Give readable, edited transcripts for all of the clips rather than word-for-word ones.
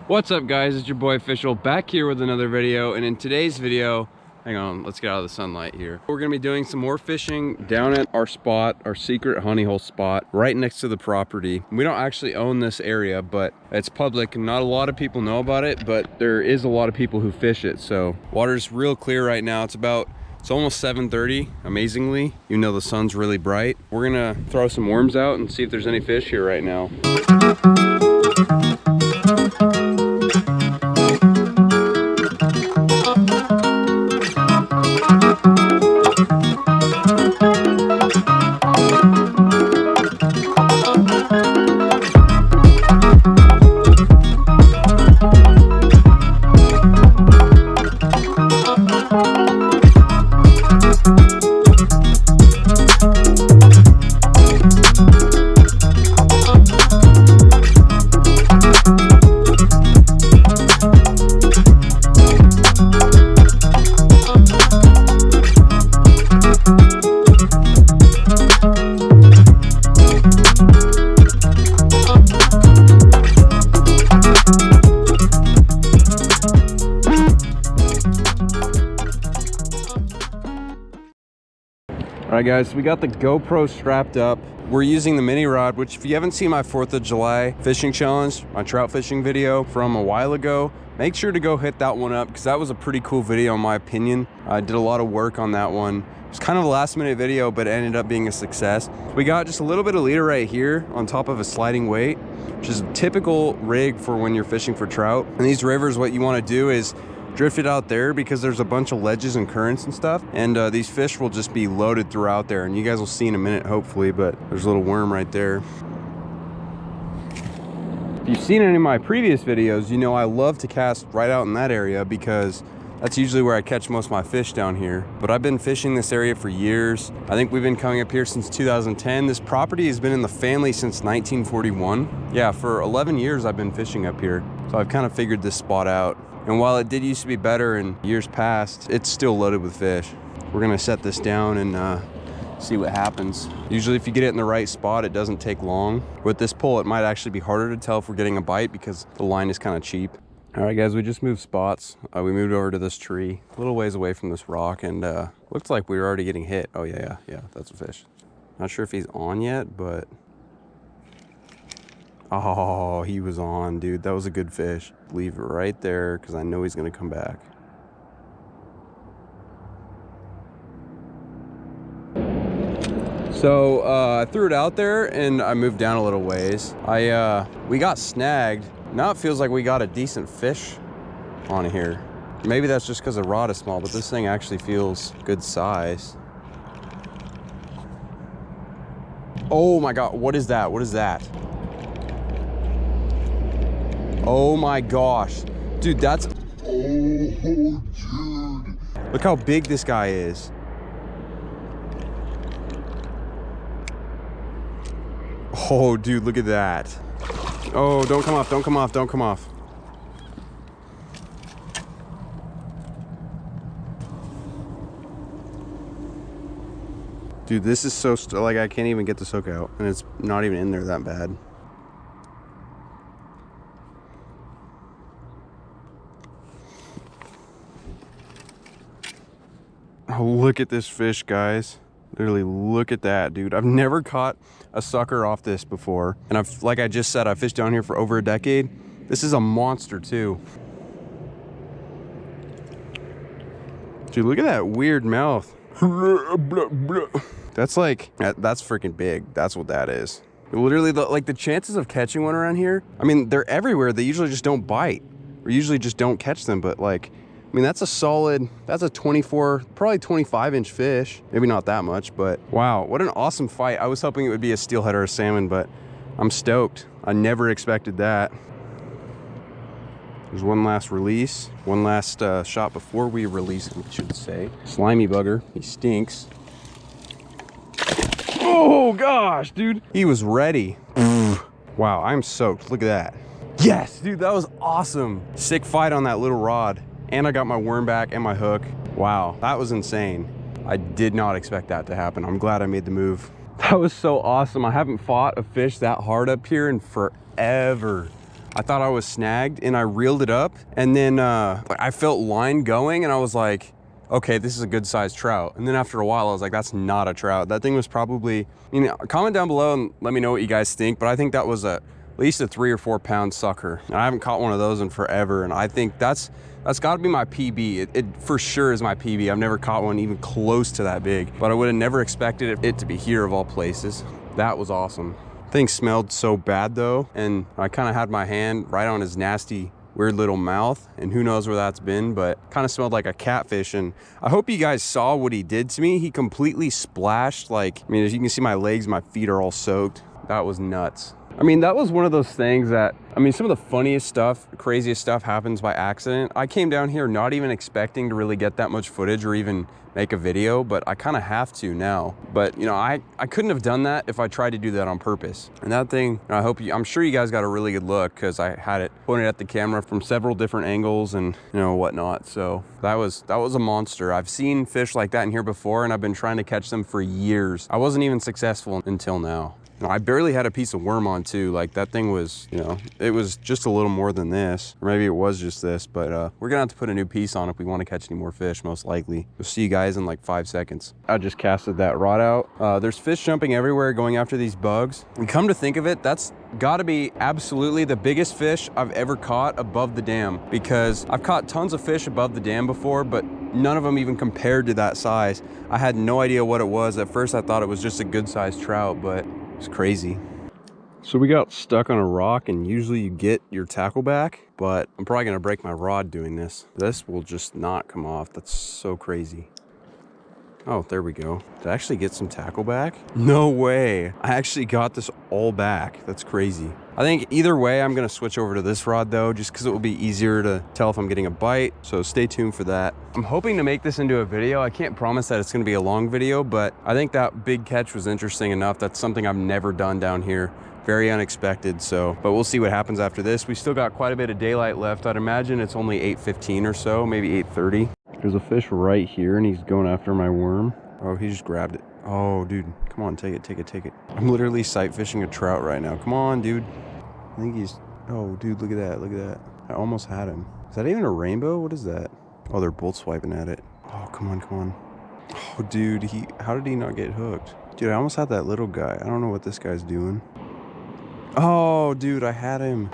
What's up guys, it's your boy O-Fishal back here with another video, and in today's video, hang on, let's get out of the sunlight here. We're gonna be doing some more fishing down at our spot, our secret honey hole spot, right next to the property. We don't actually own this area, but it's public and not a lot of people know about it, but there is a lot of people who fish it. So water's real clear right now. It's almost 7:30, amazingly. You know the sun's really bright. We're gonna throw some worms out and see if there's any fish here right now. All right guys, so we got the GoPro strapped up. We're using the mini rod, which if you haven't seen my 4th of July fishing challenge, my trout fishing video from a while ago, make sure to go hit that one up because that was a pretty cool video in my opinion. I did a lot of work on that one. It was kind of a last minute video, but it ended up being a success. We got just a little bit of leader right here on top of a sliding weight, which is a typical rig for when you're fishing for trout. In these rivers, what you want to do is drift it out there because there's a bunch of ledges and currents and stuff, and these fish will just be loaded throughout there, and you guys will see in a minute hopefully, but there's a little worm right there. If you've seen any of my previous videos, you know I love to cast right out in that area because that's usually where I catch most of my fish down here. But I've been fishing this area for years. I think we've been coming up here since 2010. This property has been in the family since 1941. Yeah, for 11 years I've been fishing up here, so I've kind of figured this spot out. And while it did used to be better in years past, it's still loaded with fish. We're gonna set this down and see what happens. Usually if you get it in the right spot, it doesn't take long. With this pole, it might actually be harder to tell if we're getting a bite because the line is kind of cheap. All right guys, we just moved spots. We moved over to this tree, a little ways away from this rock, and looks like we were already getting hit. Oh yeah, that's a fish. Not sure if he's on yet, but oh, he was on, dude. That was a good fish. Leave it right there because I know he's gonna come back. So I threw it out there and I moved down a little ways. We got snagged. Now it feels like we got a decent fish on here. Maybe that's just because the rod is small, but this thing actually feels good size. Oh my God, what is that? What is that? Oh my gosh, dude, that's, oh dude. Look how big this guy is. Oh dude, look at that. Oh, don't come off, don't come off, don't come off. Dude, this is so, like I can't even get this hook out and it's not even in there that bad. Oh, look at this fish, guys. Literally, look at that, dude. I've never caught a sucker off this before. And like I just said, I've fished down here for over a decade. This is a monster too. Dude, look at that weird mouth. That's like, that's freaking big. That's what that is. Literally, like the chances of catching one around here, I mean, they're everywhere. They usually just don't bite. Or usually just don't catch them, but like, I mean, that's a 24, probably 25-inch fish. Maybe not that much, but wow, what an awesome fight. I was hoping it would be a steelhead or a salmon, but I'm stoked. I never expected that. There's one last release, one last shot before we release him, I should say. Slimy bugger, he stinks. Oh gosh, dude. He was ready. Wow, I'm soaked, look at that. Yes, dude, that was awesome. Sick fight on that little rod. And I got my worm back and my hook. Wow, that was insane. I did not expect that to happen. I'm glad I made the move. That was so awesome. I haven't fought a fish that hard up here in forever. I thought I was snagged and I reeled it up, and then I felt line going and I was like, okay, this is a good sized trout. And then after a while I was like, that's not a trout. That thing was probably, comment down below and let me know what you guys think, but I think that was at least a 3 or 4 pound sucker. And I haven't caught one of those in forever, and I think that's got to be my PB. It for sure is my PB. I've never caught one even close to that big, but I would have never expected it to be here of all places. That was awesome. Thing smelled so bad though, and I kind of had my hand right on his nasty, weird little mouth, and who knows where that's been, but kind of smelled like a catfish. And I hope you guys saw what he did to me. He completely splashed, like, as you can see, my legs, my feet are all soaked. That was nuts. That was one of those things that, some of the funniest stuff, craziest stuff happens by accident. I came down here not even expecting to really get that much footage or even make a video, but I kind of have to now. But I couldn't have done that if I tried to do that on purpose. And that thing, I'm sure you guys got a really good look, because I had it pointed at the camera from several different angles and whatnot. So that was a monster. I've seen fish like that in here before, and I've been trying to catch them for years. I wasn't even successful until now. I barely had a piece of worm on too. Like, that thing was, it was just a little more than this, or maybe it was just this, but we're gonna have to put a new piece on if we want to catch any more fish, most likely. We'll see you guys in like 5 seconds. I just casted that rod out. There's fish jumping everywhere going after these bugs. And come to think of it, that's gotta be absolutely the biggest fish I've ever caught above the dam, because I've caught tons of fish above the dam before, but none of them even compared to that size. I had no idea what it was. At first I thought it was just a good sized trout, but it's crazy. So we got stuck on a rock, and usually you get your tackle back, but I'm probably gonna break my rod doing this. This will just not come off. That's so crazy. Oh, there we go. Did I actually get some tackle back? No way. I actually got this all back. That's crazy. I think either way, I'm gonna switch over to this rod though, just because it will be easier to tell if I'm getting a bite. So stay tuned for that. I'm hoping to make this into a video. I can't promise that it's gonna be a long video, but I think that big catch was interesting enough. That's something I've never done down here. Very unexpected, but we'll see what happens after this. We still got quite a bit of daylight left. I'd imagine it's only 8:15 or so, maybe 8:30. There's a fish right here, and he's going after my worm. Oh, he just grabbed it. Oh, dude, come on, take it. I'm literally sight fishing a trout right now. Come on, dude. I think he's, oh, dude, look at that. I almost had him. Is that even a rainbow? What is that? Oh, they're both swiping at it. Oh, come on. Oh, dude, how did he not get hooked? Dude, I almost had that little guy. I don't know what this guy's doing. Oh, dude, I had him.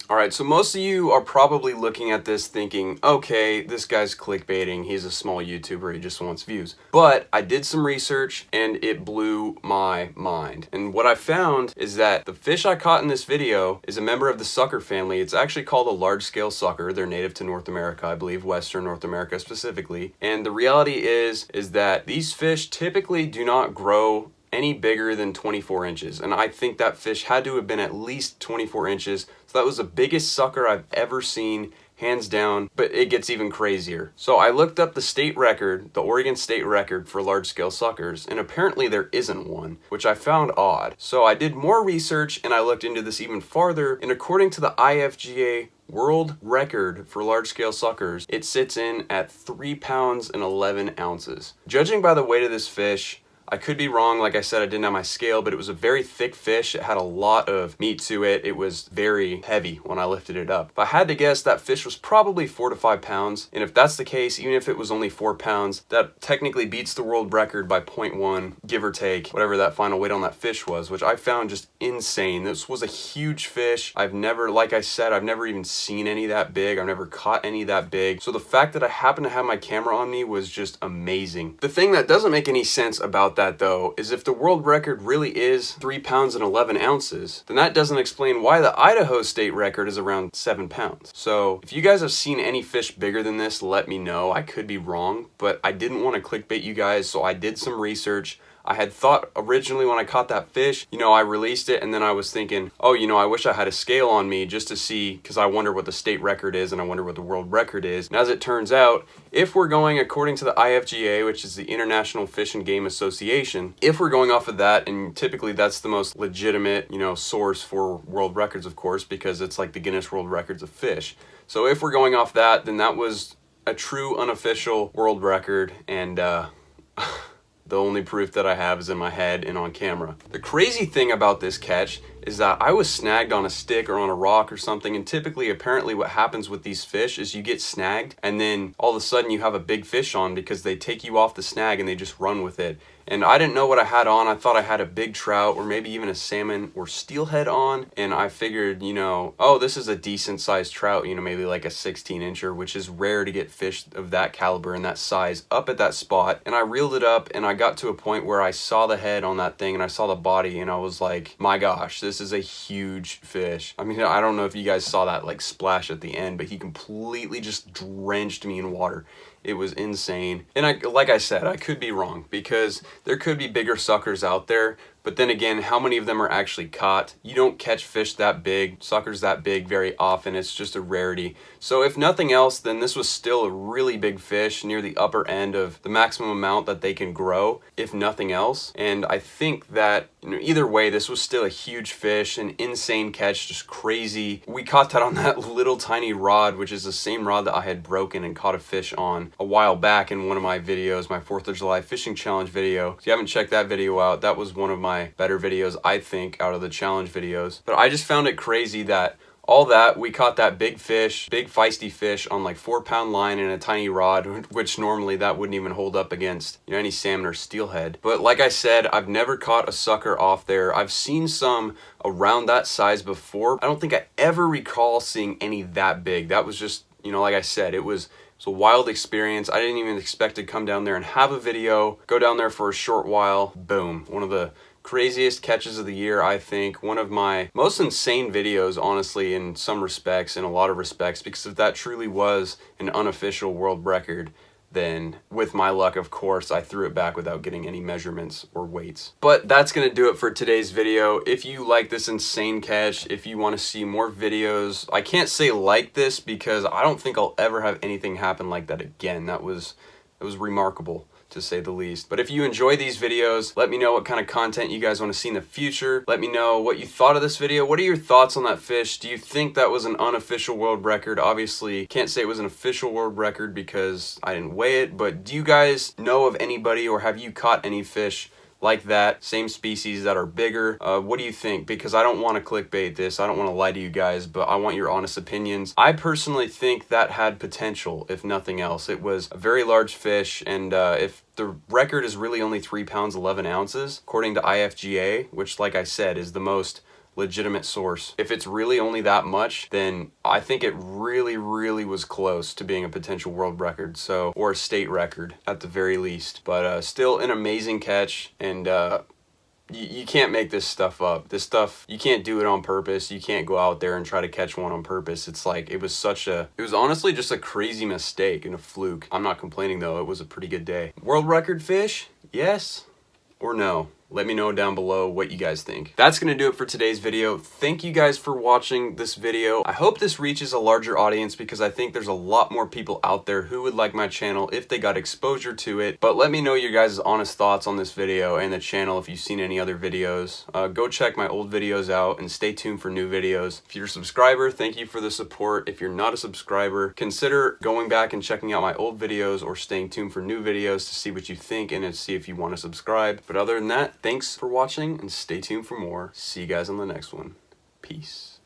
Alright, so most of you are probably looking at this thinking, okay, this guy's clickbaiting, he's a small YouTuber, he just wants views. But I did some research and it blew my mind. And what I found is that the fish I caught in this video is a member of the sucker family. It's actually called a large-scale sucker. They're native to North America, I believe, Western North America specifically. And the reality is that these fish typically do not grow any bigger than 24 inches. And I think that fish had to have been at least 24 inches. So that was the biggest sucker I've ever seen, hands down, but it gets even crazier. So I looked up the state record, the Oregon state record for large scale suckers, and apparently there isn't one, which I found odd. So I did more research and I looked into this even farther, and according to the IFGA world record for large scale suckers, it sits in at 3 pounds and 11 ounces. Judging by the weight of this fish, I could be wrong, like I said, I didn't have my scale, but it was a very thick fish. It had a lot of meat to it. It was very heavy when I lifted it up. If I had to guess, that fish was probably 4 to 5 pounds. And if that's the case, even if it was only 4 pounds, that technically beats the world record by 0.1, give or take, whatever that final weight on that fish was, which I found just insane. This was a huge fish. I've never, like I said, I've never even seen any that big. I've never caught any that big. So the fact that I happened to have my camera on me was just amazing. The thing that doesn't make any sense about that though is if the world record really is 3 pounds and 11 ounces, then that doesn't explain why the Idaho state record is around 7 pounds. So if you guys have seen any fish bigger than this, let me know. I could be wrong, but I didn't want to clickbait you guys, so I did some research. I had thought originally when I caught that fish, you know, I released it and then I was thinking, oh, you know, I wish I had a scale on me just to see, because I wonder what the state record is and I wonder what the world record is. And as it turns out, if we're going according to the IFGA, which is the International Fish and Game Association, if we're going off of that, and typically that's the most legitimate, you know, source for world records, of course, because it's like the Guinness World Records of fish. So if we're going off that, then that was a true unofficial world record, and the only proof that I have is in my head and on camera. The crazy thing about this catch is that I was snagged on a stick or on a rock or something, and typically apparently what happens with these fish is you get snagged and then all of a sudden you have a big fish on because they take you off the snag and they just run with it. And I didn't know what I had on. I thought I had a big trout or maybe even a salmon or steelhead on, and I figured, you know, oh, this is a decent sized trout, you know, maybe like a 16-incher, which is rare to get fish of that caliber and that size up at that spot. And I reeled it up and I got to a point where I saw the head on that thing and I saw the body and I was like, my gosh, this is a huge fish. I mean, I don't know if you guys saw that like splash at the end, but he completely just drenched me in water. It was insane. And like I said, I could be wrong because there could be bigger suckers out there. But then again, how many of them are actually caught? You don't catch fish that big, suckers that big very often. It's just a rarity. So if nothing else, then this was still a really big fish near the upper end of the maximum amount that they can grow, if nothing else. And I think that, you know, either way, this was still a huge fish, an insane catch, just crazy. We caught that on that little tiny rod, which is the same rod that I had broken and caught a fish on a while back in one of my videos, my 4th of July fishing challenge video. If you haven't checked that video out, that was one of my better videos, I think, out of the challenge videos. But I just found it crazy that all that, we caught that big fish, big feisty fish on like 4-pound line and a tiny rod, which normally that wouldn't even hold up against, you know, any salmon or steelhead. But like I said, I've never caught a sucker off there. I've seen some around that size before. I don't think I ever recall seeing any that big. That was just, you know, like I said, it was a wild experience. I didn't even expect to come down there and have a video, go down there for a short while, boom. One of the craziest catches of the year, I think. One of my most insane videos, honestly, in some respects, in a lot of respects, because if that truly was an unofficial world record, then with my luck, of course, I threw it back without getting any measurements or weights. But that's gonna do it for today's video. If you like this insane catch, if you want to see more videos, I can't say like this because I don't think I'll ever have anything happen like that again. It was remarkable, to say the least. But if you enjoy these videos, let me know what kind of content you guys want to see in the future. Let me know what you thought of this video. What are your thoughts on that fish? Do you think that was an unofficial world record? Obviously, can't say it was an official world record because I didn't weigh it, but do you guys know of anybody or have you caught any fish like that, same species that are bigger? What do you think? Because I don't want to clickbait this. I don't want to lie to you guys, but I want your honest opinions. I personally think that had potential, if nothing else. It was a very large fish, and if the record is really only 3 pounds 11 ounces, according to IFGA, which, like I said, is the most legitimate source. If it's really only that much, then I think it really was close to being a potential world record, so, or a state record at the very least. But still an amazing catch, and you can't make this stuff up. This stuff, you can't do it on purpose. You can't go out there and try to catch one on purpose. It's like, it was honestly just a crazy mistake and a fluke. I'm not complaining though, it was a pretty good day. World record fish? Yes or no? Let me know down below what you guys think. That's gonna do it for today's video. Thank you guys for watching this video. I hope this reaches a larger audience because I think there's a lot more people out there who would like my channel if they got exposure to it. But let me know your guys' honest thoughts on this video and the channel if you've seen any other videos. Go check my old videos out and stay tuned for new videos. If you're a subscriber, thank you for the support. If you're not a subscriber, consider going back and checking out my old videos or staying tuned for new videos to see what you think and to see if you want to subscribe. But other than that, thanks for watching and stay tuned for more. See you guys on the next one. Peace.